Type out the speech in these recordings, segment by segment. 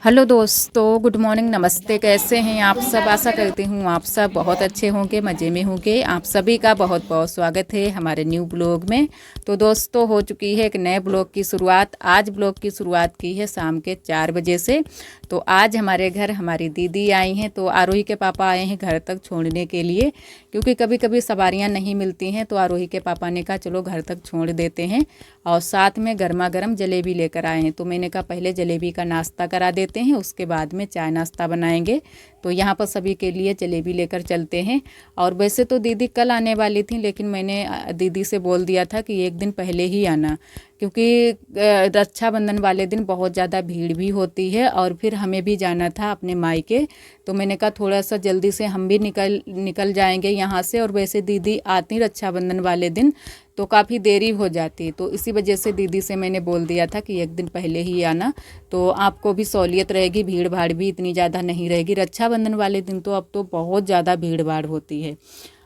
Hello दोस्तों, good morning, नमस्ते। कैसे हैं आप सब? आशा करती हूँ आप सब बहुत अच्छे होंगे, मज़े में होंगे। आप सभी का बहुत बहुत स्वागत है हमारे न्यू ब्लॉग में। तो दोस्तों, हो चुकी है एक नए ब्लॉग की शुरुआत। आज ब्लॉग की शुरुआत की है शाम के 4 बजे से। तो आज हमारे घर हमारी दीदी आई हैं, तो आरोही के पापा आए हैं घर तक छोड़ने के लिए, क्योंकि कभी कभी सवारियाँ नहीं मिलती हैं। तो आरोही के पापा ने कहा चलो घर तक छोड़ देते हैं, और साथ में गर्मा गर्म जलेबी लेकर आए हैं। तो मैंने कहा पहले जलेबी का नाश्ता करा देते हैं, उसके बाद में चाय नाश्ता बनाएंगे। तो यहाँ पर सभी के लिए जलेबी लेकर चलते हैं। और वैसे तो दीदी कल आने वाली थी, लेकिन मैंने दीदी से बोल दिया था कि एक दिन पहले ही आना, क्योंकि रक्षाबंधन वाले दिन बहुत ज़्यादा भीड़ भी होती है, और फिर हमें भी जाना था अपने मायके। तो मैंने कहा थोड़ा सा जल्दी से हम भी निकल जाएंगे यहाँ से। और वैसे दीदी आती रक्षाबंधन वाले दिन तो काफ़ी देरी हो जाती, तो इसी वजह से दीदी से मैंने बोल दिया था कि एक दिन पहले ही आना, तो आपको भी सहूलियत रहेगी, भीड़ भाड़ भी इतनी ज़्यादा नहीं रहेगी। रक्षाबंधन वाले दिन तो अब तो बहुत ज़्यादा भीड़ भाड़ होती है।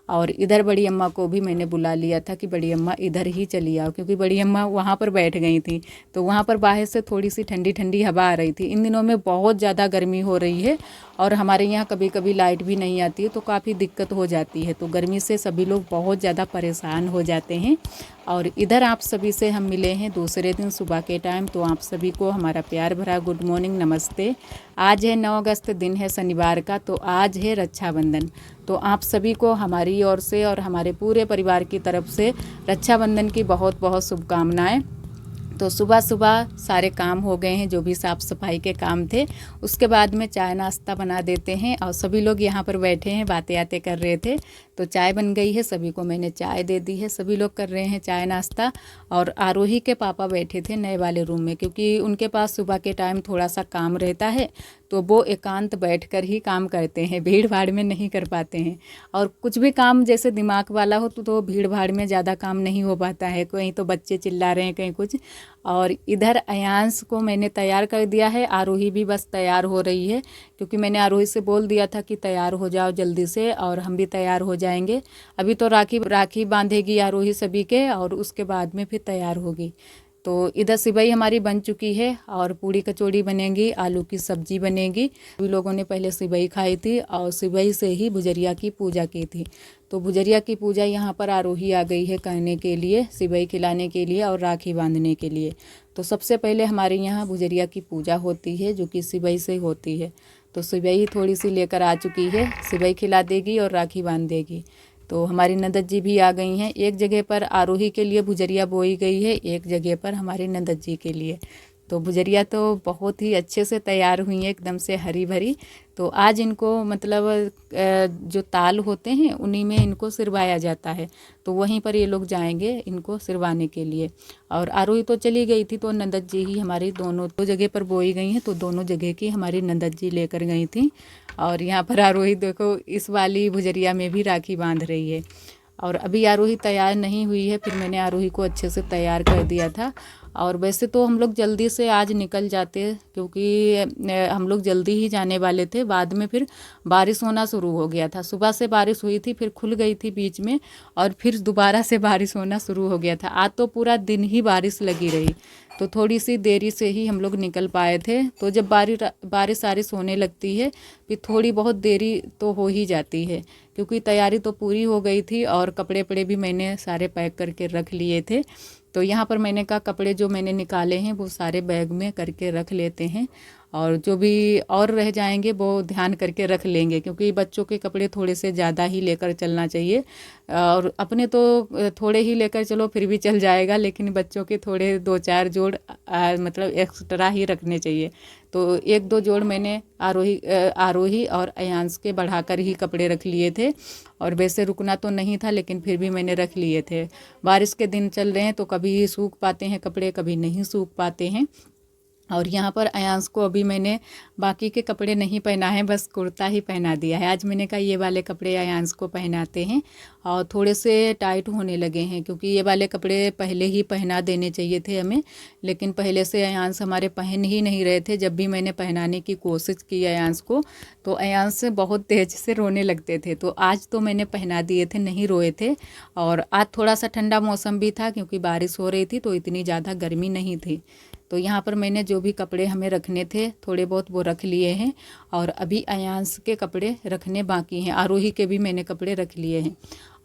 और इधर बड़ी अम्मा को भी मैंने बुला लिया था कि बड़ी अम्मा इधर ही चली आओ, क्योंकि बड़ी अम्मा वहाँ पर बैठ गई थी। तो वहाँ पर बाहर से थोड़ी सी ठंडी ठंडी हवा आ रही थी। इन दिनों में बहुत ज़्यादा गर्मी हो रही है, और हमारे यहाँ कभी कभी लाइट भी नहीं आती है, तो काफ़ी दिक्कत हो जाती है। तो गर्मी से सभी लोग बहुत ज़्यादा परेशान हो जाते हैं। और इधर आप सभी से हम मिले हैं दूसरे दिन सुबह के टाइम। तो आप सभी को हमारा प्यार भरा गुड मॉर्निंग, नमस्ते। आज है 9 अगस्त, दिन है शनिवार का। तो आज है रक्षाबंधन। तो आप सभी को हमारी ओर से और हमारे पूरे परिवार की तरफ से रक्षाबंधन की बहुत बहुत शुभकामनाएं। तो सुबह सुबह सारे काम हो गए हैं, जो भी साफ़ सफाई के काम थे। उसके बाद में चाय नाश्ता बना देते हैं, और सभी लोग यहाँ पर बैठे हैं, बातें आते कर रहे थे। तो चाय बन गई है, सभी को मैंने चाय दे दी है। सभी लोग कर रहे हैं चाय नाश्ता। और आरोही के पापा बैठे थे नए वाले रूम में, क्योंकि उनके पास सुबह के टाइम थोड़ा सा काम रहता है, तो वो एकांत बैठकर ही काम करते हैं, भीड़ भाड़ में नहीं कर पाते हैं। और कुछ भी काम जैसे दिमाग वाला हो तो भीड़ भाड़ में ज़्यादा काम नहीं हो पाता है। कहीं तो बच्चे चिल्ला रहे हैं, कहीं कुछ। और इधर अयांश को मैंने तैयार कर दिया है, आरोही भी बस तैयार हो रही है, क्योंकि मैंने आरोही से बोल दिया था कि तैयार हो जाओ जल्दी से, और हम भी तैयार हो जाएंगे। अभी तो राखी बांधेगी आरोही सभी के, और उसके बाद में फिर तैयार होगी। तो इधर सिवई हमारी बन चुकी है, और पूड़ी कचौड़ी बनेगी, आलू की सब्जी बनेगी। सभी लोगों ने पहले सिवई खाई थी, और सिवई से ही भुजरिया की पूजा की थी। तो भुजरिया की पूजा यहाँ पर आरोही आ गई है करने के लिए, सिवई खिलाने के लिए और राखी बांधने के लिए। तो सबसे पहले हमारे यहाँ भुजरिया की पूजा होती है, जो कि सिवई से होती है। तो सिवई थोड़ी सी लेकर आ चुकी है, सिवई खिला देगी और राखी बांध देगी। तो हमारी नंदत जी भी आ गई हैं। एक जगह पर आरोही के लिए भुजरिया बोई गई है, एक जगह पर हमारी नंदत जी के लिए। तो भुजरिया तो बहुत ही अच्छे से तैयार हुई है, एकदम से हरी भरी। तो आज इनको मतलब जो ताल होते हैं उन्हीं में इनको सिरवाया जाता है, तो वहीं पर ये लोग जाएंगे इनको सिरवाने के लिए। और आरोही तो चली गई थी, तो नंदत जी ही हमारी दोनों दो जगह पर बोई गई हैं, तो दोनों जगह की हमारी नंदत जी लेकर गई थी। और यहाँ पर आरोही देखो इस वाली भुजरिया में भी राखी बांध रही है। और अभी आरोही तैयार नहीं हुई है, फिर मैंने आरोही को अच्छे से तैयार कर दिया था। और वैसे तो हम लोग जल्दी से आज निकल जाते, क्योंकि हम लोग जल्दी ही जाने वाले थे। बाद में फिर बारिश होना शुरू हो गया था, सुबह से बारिश हुई थी, फिर खुल गई थी बीच में, और फिर दोबारा से बारिश होना शुरू हो गया था। आज तो पूरा दिन ही बारिश लगी रही, तो थोड़ी सी देरी से ही हम लोग निकल पाए थे। तो जब बारिश होने लगती है, फिर थोड़ी बहुत देरी तो हो ही जाती है, क्योंकि तैयारी तो पूरी हो गई थी, और कपड़े वपड़े भी मैंने सारे पैक करके रख लिए थे। तो यहाँ पर मैंने कहा कपड़े जो मैंने निकाले हैं वो सारे बैग में करके रख लेते हैं, और जो भी और रह जाएंगे वो ध्यान करके रख लेंगे, क्योंकि बच्चों के कपड़े थोड़े से ज़्यादा ही लेकर चलना चाहिए। और अपने तो थोड़े ही लेकर चलो फिर भी चल जाएगा, लेकिन बच्चों के थोड़े 2-4 जोड़ मतलब एक्स्ट्रा ही रखने चाहिए। तो 1-2 जोड़ मैंने आरोही और अयांश के बढ़ाकर ही कपड़े रख लिए थे। और वैसे रुकना तो नहीं था, लेकिन फिर भी मैंने रख लिए थे। बारिश के दिन चल रहे हैं, तो कभी सूख पाते हैं कपड़े, कभी नहीं सूख पाते हैं। और यहाँ पर अयांश को अभी मैंने बाकी के कपड़े नहीं पहना है, बस कुर्ता ही पहना दिया है। आज मैंने कहा ये वाले कपड़े अयांश को पहनाते हैं, और थोड़े से टाइट होने लगे हैं, क्योंकि ये वाले कपड़े पहले ही पहना देने चाहिए थे हमें, लेकिन पहले से अयांश हमारे पहन ही नहीं रहे थे। जब भी मैंने पहनाने की कोशिश की अयांश को, तो अयांश बहुत तेज़ से रोने लगते थे। तो आज तो मैंने पहना दिए थे, नहीं रोए थे। और आज थोड़ा सा ठंडा मौसम भी था, क्योंकि बारिश हो रही थी, तो इतनी ज़्यादा गर्मी नहीं थी। तो यहाँ पर मैंने जो भी कपड़े हमें रखने थे थोड़े बहुत वो रख लिए हैं, और अभी अयांश के कपड़े रखने बाकी हैं, आरोही के भी मैंने कपड़े रख लिए हैं।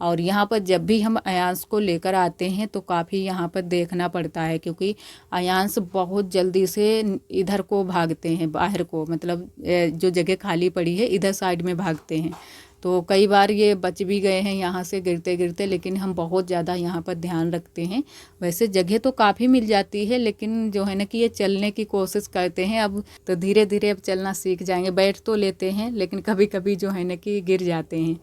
और यहाँ पर जब भी हम अयांश को लेकर आते हैं तो काफ़ी यहाँ पर देखना पड़ता है, क्योंकि अयांश बहुत जल्दी से इधर को भागते हैं, बाहर को, मतलब जो जगह खाली पड़ी है इधर साइड में भागते हैं। तो कई बार ये बच भी गए हैं यहाँ से गिरते गिरते, लेकिन हम बहुत ज़्यादा यहाँ पर ध्यान रखते हैं। वैसे जगह तो काफ़ी मिल जाती है, लेकिन जो है ना कि ये चलने की कोशिश करते हैं अब, तो धीरे धीरे अब चलना सीख जाएंगे। बैठ तो लेते हैं लेकिन कभी कभी जो है ना कि गिर जाते हैं।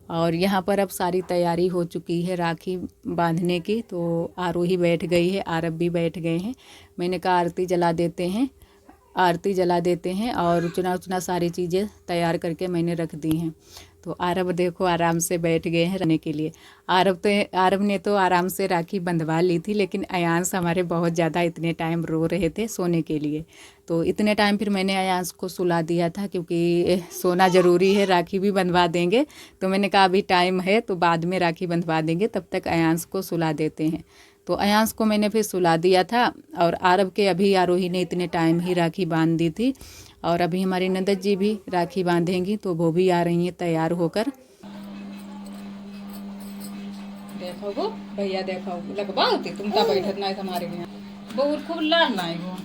और यहाँ पर अब सारी तैयारी हो चुकी है राखी बांधने की, तो आरोही बैठ गई है, आरब भी बैठ गए हैं। मैंने कहा आरती जला देते हैं, आरती जला देते हैं, और चुना उचना सारी चीज़ें तैयार करके मैंने रख दी हैं। तो आरब देखो आराम से बैठ गए हैं रहने के लिए। आरब ने तो आराम से राखी बंधवा ली थी, लेकिन अयांश हमारे बहुत ज़्यादा इतने टाइम रो रहे थे सोने के लिए। तो इतने टाइम फिर मैंने अयांश को सुला दिया था, क्योंकि सोना ज़रूरी है, राखी भी बंधवा देंगे। तो मैंने कहा अभी टाइम है तो बाद में राखी बंधवा देंगे, तब तक अयांश को सुला देते हैं। तो अयांश को मैंने फिर सुला दिया था, और आरब के अभी आरोही ने इतने टाइम ही राखी बांध दी थी। और अभी हमारी नंदत जी भी राखी बांधेंगी, तो वो भी आ रही हैं तैयार होकर। देखो वो भैया, देखो लगवा होती तुम तो बैठत ना हमारे यहाँ बहुत खूब लाल ना वो।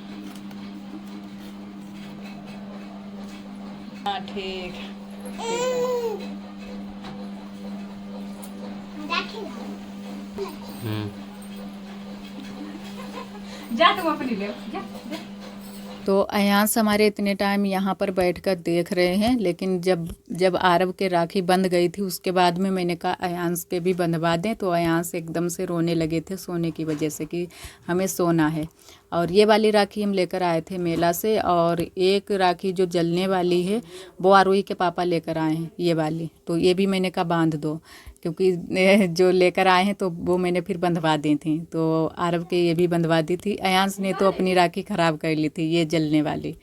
हाँ ठीक जा तुम अपनी ले जा। तो अयांश हमारे इतने टाइम यहाँ पर बैठकर देख रहे हैं, लेकिन जब आरब के राखी बंध गई थी उसके बाद में मैंने कहा अयांश के भी बंधवा दें, तो अयांश एकदम से रोने लगे थे सोने की वजह से कि हमें सोना है। और ये वाली राखी हम लेकर आए थे मेला से, और एक राखी जो जलने वाली है वो आरोही के पापा लेकर आए हैं ये वाली, तो ये भी मैंने कहा बांध दो, क्योंकि जो लेकर आए हैं तो वो मैंने फिर बंधवा दी थी। तो आरब के ये भी बंधवा दी थी। अयांश ने तो अपनी राखी ख़राब कर ली थी ये जलने वाली,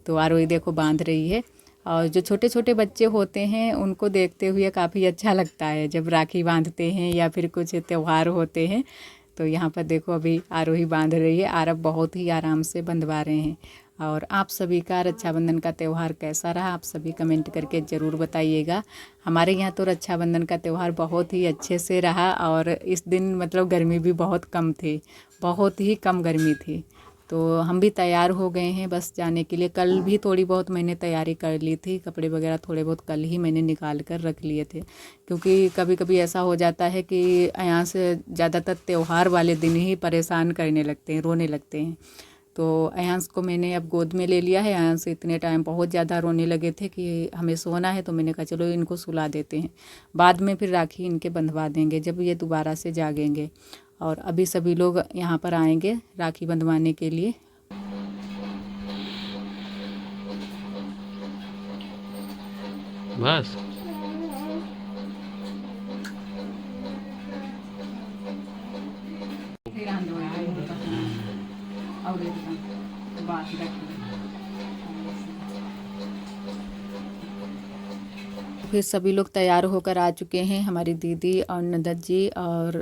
तो आरोही देखो बांध रही है। और जो छोटे छोटे बच्चे होते हैं उनको देखते हुए काफ़ी अच्छा लगता है जब राखी बांधते हैं या फिर कुछ त्यौहार होते हैं। तो यहाँ पर देखो अभी आरोही बांध रही है, आरब बहुत ही आराम से बंधवा रहे हैं। और आप सभी का रक्षाबंधन का त्यौहार कैसा रहा, आप सभी कमेंट करके ज़रूर बताइएगा। हमारे यहाँ तो रक्षाबंधन का त्यौहार बहुत ही अच्छे से रहा, और इस दिन मतलब गर्मी भी बहुत कम थी, बहुत ही कम गर्मी थी। तो हम भी तैयार हो गए हैं बस जाने के लिए। कल भी थोड़ी बहुत मैंने तैयारी कर ली थी, कपड़े वगैरह थोड़े बहुत कल ही मैंने निकाल कर रख लिए थे, क्योंकि कभी कभी ऐसा हो जाता है कि यहाँ से ज़्यादातर त्यौहार वाले दिन ही परेशान करने लगते हैं, रोने लगते हैं। तो अयांश को मैंने अब गोद में ले लिया है। अयांश इतने टाइम बहुत ज़्यादा रोने लगे थे कि हमें सोना है, तो मैंने कहा चलो इनको सुला देते हैं, बाद में फिर राखी इनके बंधवा देंगे जब ये दोबारा से जागेंगे। और अभी सभी लोग यहाँ पर आएंगे राखी बंधवाने के लिए। बस फिर सभी लोग तैयार होकर आ चुके हैं, हमारी दीदी और नंदत जी और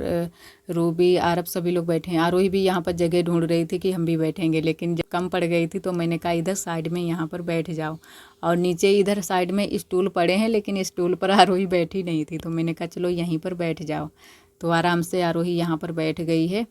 रूबी, आरब सभी लोग बैठे हैं। आरोही भी यहाँ पर जगह ढूंढ रही थी कि हम भी बैठेंगे, लेकिन जब कम पड़ गई थी तो मैंने कहा इधर साइड में यहाँ पर बैठ जाओ। और नीचे इधर साइड में स्टूल पड़े हैं, लेकिन स्टूल पर आरोही बैठी नहीं थी, तो मैंने कहा चलो यहीं पर बैठ जाओ। तो आराम से आरोही यहाँ पर बैठ गई है।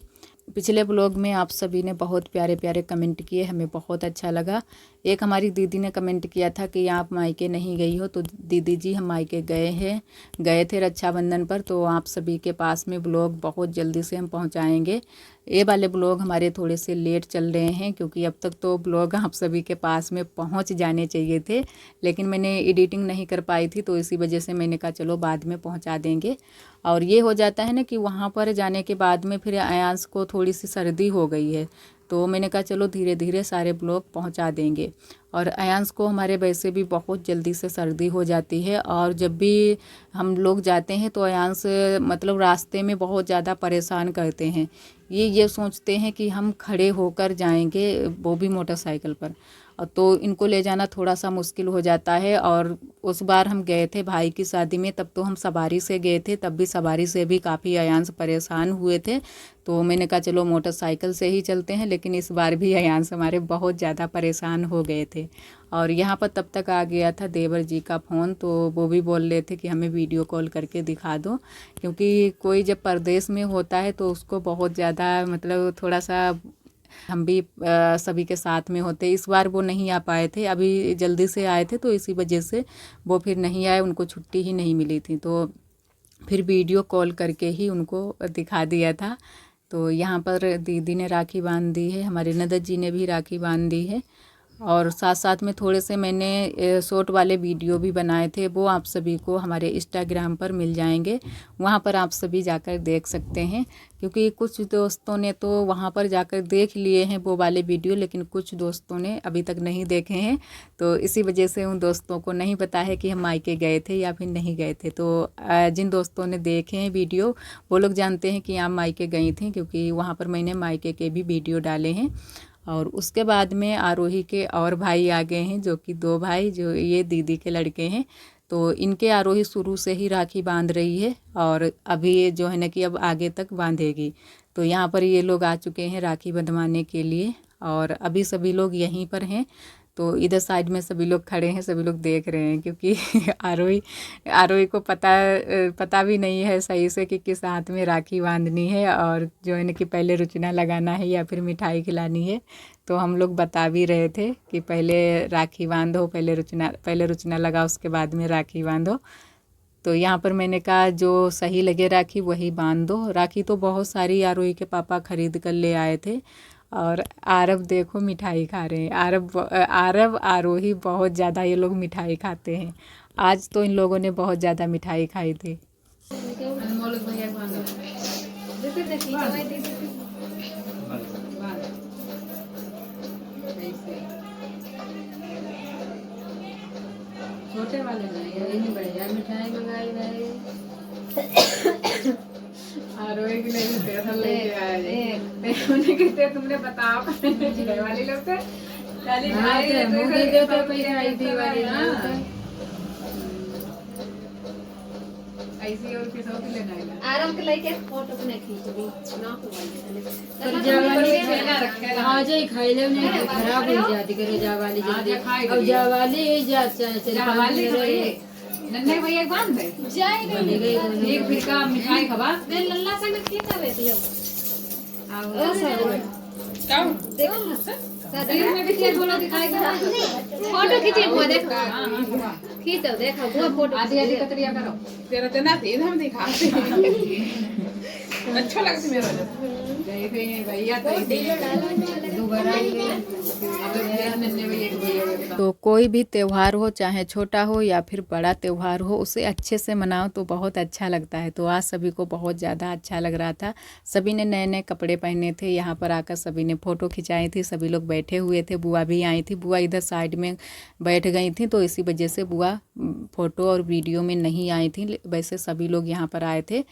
पिछले ब्लॉग में आप सभी ने बहुत प्यारे प्यारे कमेंट किए, हमें बहुत अच्छा लगा। एक हमारी दीदी ने कमेंट किया था कि आप मायके नहीं गई हो, तो दीदी जी हम मायके गए थे रक्षाबंधन पर। तो आप सभी के पास में ब्लॉग बहुत जल्दी से हम पहुंचाएंगे। ये वाले ब्लॉग हमारे थोड़े से लेट चल रहे हैं, क्योंकि अब तक तो ब्लॉग आप सभी के पास में पहुंच जाने चाहिए थे, लेकिन मैंने एडिटिंग नहीं कर पाई थी, तो इसी वजह से मैंने कहा चलो बाद में पहुंचा देंगे। और ये हो जाता है ना कि वहाँ पर जाने के बाद में फिर अयांश को थोड़ी सी सर्दी हो गई है, तो मैंने कहा चलो धीरे धीरे सारे ब्लॉग पहुंचा देंगे। और अयांश को हमारे वैसे भी बहुत जल्दी से सर्दी हो जाती है, और जब भी हम लोग जाते हैं तो अयांश मतलब रास्ते में बहुत ज़्यादा परेशान करते हैं। ये सोचते हैं कि हम खड़े होकर जाएंगे, वो भी मोटरसाइकिल पर, और तो इनको ले जाना थोड़ा सा मुश्किल हो जाता है। और उस बार हम गए थे भाई की शादी में, तब तो हम सवारी से गए थे, तब भी सवारी से भी काफ़ी अयांश परेशान हुए थे। तो मैंने कहा चलो मोटरसाइकिल से ही चलते हैं, लेकिन इस बार भी अयांश हमारे बहुत ज़्यादा परेशान हो गए थे। और यहाँ पर तब तक आ गया था देवर जी का फ़ोन, तो वो भी बोल रहे थे कि हमें वीडियो कॉल करके दिखा दो, क्योंकि कोई जब परदेश में होता है तो उसको बहुत ज़्यादा मतलब थोड़ा सा हम भी सभी के साथ में होते। इस बार वो नहीं आ पाए थे, अभी जल्दी से आए थे तो इसी वजह से वो फिर नहीं आए, उनको छुट्टी ही नहीं मिली थी, तो फिर वीडियो कॉल करके ही उनको दिखा दिया था। तो यहाँ पर दीदी ने राखी बांध दी है, हमारे ननद जी ने भी राखी बांध दी है। और साथ साथ में थोड़े से मैंने शॉर्ट वाले वीडियो भी बनाए थे, वो आप सभी को हमारे इंस्टाग्राम पर मिल जाएंगे, वहाँ पर आप सभी जाकर देख सकते हैं। क्योंकि कुछ दोस्तों ने तो वहाँ पर जाकर देख लिए हैं वो वाले वीडियो, लेकिन कुछ दोस्तों ने अभी तक नहीं देखे हैं, तो इसी वजह से उन दोस्तों को नहीं पता है कि हम मायके गए थे या फिर नहीं गए थे। तो जिन दोस्तों ने देखे हैं वीडियो वो लोग जानते हैं कि आप मायके गई थी, क्योंकि वहाँ पर मैंने मायके के भी वीडियो डाले हैं। और उसके बाद में आरोही के और भाई आ गए हैं, जो कि 2 भाई, जो ये दीदी के लड़के हैं। तो इनके आरोही शुरू से ही राखी बांध रही है, और अभी जो है ना कि अब आगे तक बांधेगी। तो यहाँ पर ये लोग आ चुके हैं राखी बंधवाने के लिए, और अभी सभी लोग यहीं पर हैं। तो इधर साइड में सभी लोग खड़े हैं, सभी लोग देख रहे हैं, क्योंकि आरोही को पता भी नहीं है सही से कि किस हाथ में राखी बांधनी है, और जो है ना कि पहले रुचना लगाना है या फिर मिठाई खिलानी है। तो हम लोग बता भी रहे थे कि पहले राखी बांधो, पहले रुचना लगाओ, उसके बाद में राखी बांधो। तो यहाँ पर मैंने कहा जो सही लगे राखी वही बांध दो। राखी तो बहुत सारी आरोही के पापा खरीद कर ले आए थे। और आरव देखो मिठाई खा रहे हैं, आरव आरोही बहुत ज़्यादा ये लोग मिठाई खाते हैं। आज तो इन लोगों ने बहुत ज़्यादा मिठाई खाई थी। छोटे वाले नहीं बड़े यार मिठाई मंगाई भाई। आरोही के लिए पैसा लेके आए उन्हें कहते तुमने बताओ वाली लोग से खाली खाई दे तो पैसा आई थी वाली ऐसी और किसी और लेना है आराम के लेके फोटो अपने खींच ली ना तो जावाली आ जाए खाई ले नहीं खराब हो जाती करे जावाली जल्दी अब जावाली जा जावाली नन्हे भैया बांध दे जाए नहीं एक फिर का मिठाई खवा मैं लल्ला से में खींचा बैठी हूं आओ जाओ देखो शादी में भी क्या बोला दिखाएगा फोटो खींचे वो देखो खींचो देखो वो फोटो आधी आधी कतरिया करो तेरा तो ना तेज हम दिखाते अच्छा लगता है मेरा जय भैया तो कोई भी त्यौहार हो, चाहे छोटा हो या फिर बड़ा त्यौहार हो, उसे अच्छे से मनाओ तो बहुत अच्छा लगता है। तो आज सभी को बहुत ज़्यादा अच्छा लग रहा था। सभी ने नए नए कपड़े पहने थे, यहाँ पर आकर सभी ने फ़ोटो खिंचाई थी, सभी लोग बैठे हुए थे। बुआ भी आई थी, बुआ इधर साइड में बैठ गई थी, तो इसी वजह से बुआ फ़ोटो और वीडियो में नहीं आई थी। वैसे सभी लोग यहाँ पर आए थे।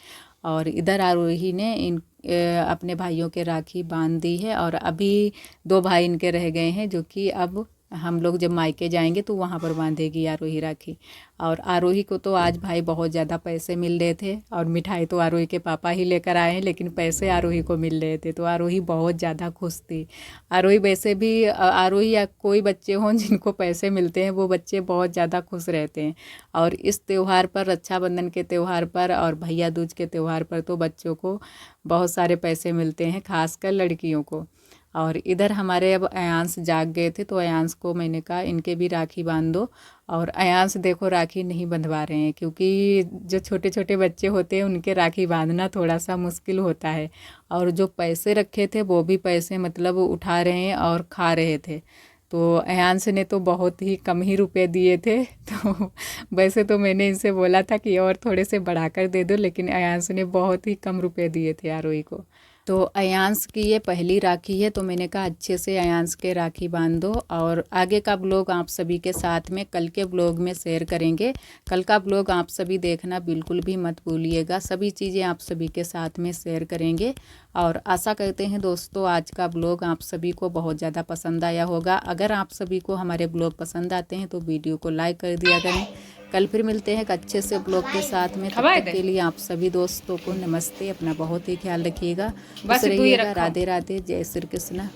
और इधर आरोही ने अपने भाइयों के राखी बांध दी है, और अभी 2 भाई इनके रह गए हैं, जो कि अब हम लोग जब मायके जाएंगे तो वहाँ पर बांधेगी आरोही राखी। और आरोही को तो आज भाई बहुत ज़्यादा पैसे मिल रहे थे, और मिठाई तो आरोही के पापा ही लेकर आए हैं, लेकिन पैसे आरोही को मिल रहे थे, तो आरोही बहुत ज़्यादा खुश थी। आरोही वैसे भी आरोही या कोई बच्चे हों जिनको पैसे मिलते हैं, वो बच्चे बहुत ज़्यादा खुश रहते हैं। और इस त्यौहार पर, रक्षाबंधन के त्यौहार पर और भैया दूज के त्यौहार पर तो बच्चों को बहुत सारे पैसे मिलते हैं, खासकर लड़कियों को। और इधर हमारे अब अयांश जाग गए थे, तो अयांश को मैंने कहा इनके भी राखी बांध दो। और अयांश देखो राखी नहीं बंधवा रहे हैं, क्योंकि जो छोटे छोटे बच्चे होते हैं उनके राखी बांधना थोड़ा सा मुश्किल होता है। और जो पैसे रखे थे वो भी पैसे मतलब उठा रहे हैं और खा रहे थे। तो अयांश ने तो बहुत ही कम ही रुपए दिए थे। तो वैसे तो मैंने इनसे बोला था कि और थोड़े से बढ़ाकर दे दो, लेकिन अयांश ने बहुत ही कम रुपए दिए थे आरोही को। तो अयांश की ये पहली राखी है, तो मैंने कहा अच्छे से अयांश के राखी बांध दो। और आगे का ब्लॉग आप सभी के साथ में कल के ब्लॉग में शेयर करेंगे। कल का ब्लॉग आप सभी देखना बिल्कुल भी मत भूलिएगा, सभी चीज़ें आप सभी के साथ में शेयर करेंगे। और आशा करते हैं दोस्तों आज का ब्लॉग आप सभी को बहुत ज़्यादा पसंद आया होगा। अगर आप सभी को हमारे ब्लॉग पसंद आते हैं तो वीडियो को लाइक कर दिया करें। कल फिर मिलते हैं एक अच्छे से ब्लॉग के साथ में। तब तक के लिए आप सभी दोस्तों को नमस्ते। अपना बहुत ही ख्याल रखिएगा। बस रहिएगा। राधे राधे। जय श्री कृष्ण।